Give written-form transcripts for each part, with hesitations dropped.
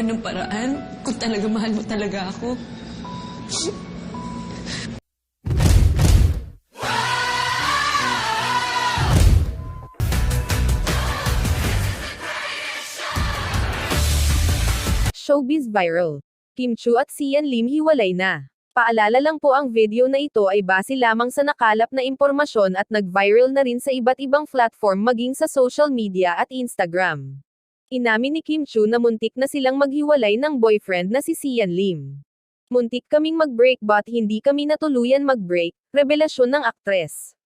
gawin ng paraan kung talaga mahal mo talaga ako. Showbiz viral. Kim Chu at Sian Lim hiwalay na. Paalala lang po, ang video na ito ay base lamang sa nakalap na impormasyon at nag-viral na rin sa iba't ibang platform maging sa social media at Instagram. Inamin ni Kim Chu na muntik na silang maghiwalay ng boyfriend na si Sian Lim. Muntik kaming mag-break but hindi kami natuluyan mag-break, revelasyon ng aktres.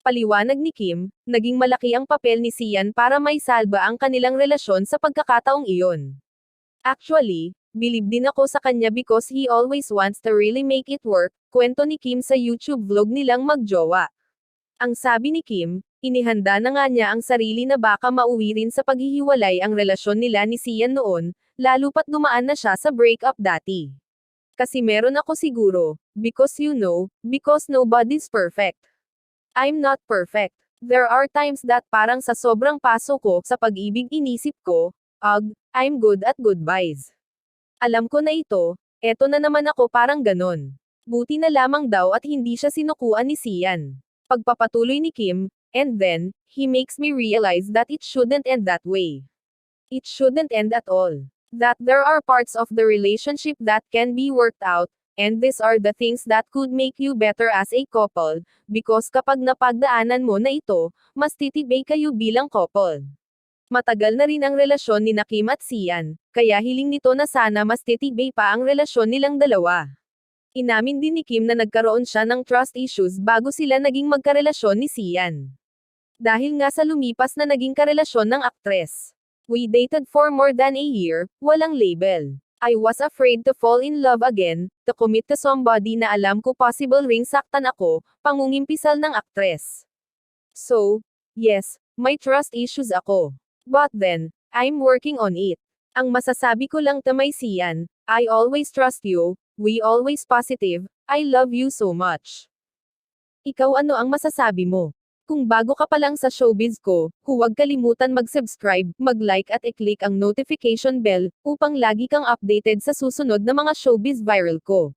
Paliwanag ni Kim, naging malaki ang papel ni Sian para maisalba ang kanilang relasyon sa pagkakataong iyon. Actually, believe din ako sa kanya because he always wants to really make it work, kwento ni Kim sa YouTube vlog nilang magjowa. Ang sabi ni Kim, inihanda na nga niya ang sarili na baka mauwi rin sa paghihiwalay ang relasyon nila ni Sian noon, lalo pat dumaan na siya sa breakup dati. Kasi meron ako siguro, because because nobody's perfect. I'm not perfect. There are times that parang sa sobrang paso ko sa pag-ibig inisip ko, I'm good at goodbyes. Alam ko na ito, eto na naman ako, parang ganon. Buti na lamang daw at hindi siya sinukuan ni Sian. Pagpapatuloy ni Kim, and then, he makes me realize that it shouldn't end that way. It shouldn't end at all. That there are parts of the relationship that can be worked out, and these are the things that could make you better as a couple, because kapag napagdaanan mo na ito, mas titibay kayo bilang couple. Matagal na rin ang relasyon ni Kim at Sian, kaya hiling nito na sana mas titibay pa ang relasyon nilang dalawa. Inamin din ni Kim na nagkaroon siya ng trust issues bago sila naging magkarelasyon ni Sian. Dahil nga sa lumipas na naging karelasyon ng aktres. We dated for more than a year, walang label. I was afraid to fall in love again, to commit to somebody na alam ko possible ring saktan ako, pangungimpisal ng aktres. So, yes, may trust issues ako. But then, I'm working on it. Ang masasabi ko lang tamay Sian, I always trust you, we always positive, I love you so much. Ikaw, ano ang masasabi mo? Kung bago ka pa lang sa showbiz ko, huwag kalimutan mag-subscribe, mag-like at i-click ang notification bell, upang lagi kang updated sa susunod na mga showbiz viral ko.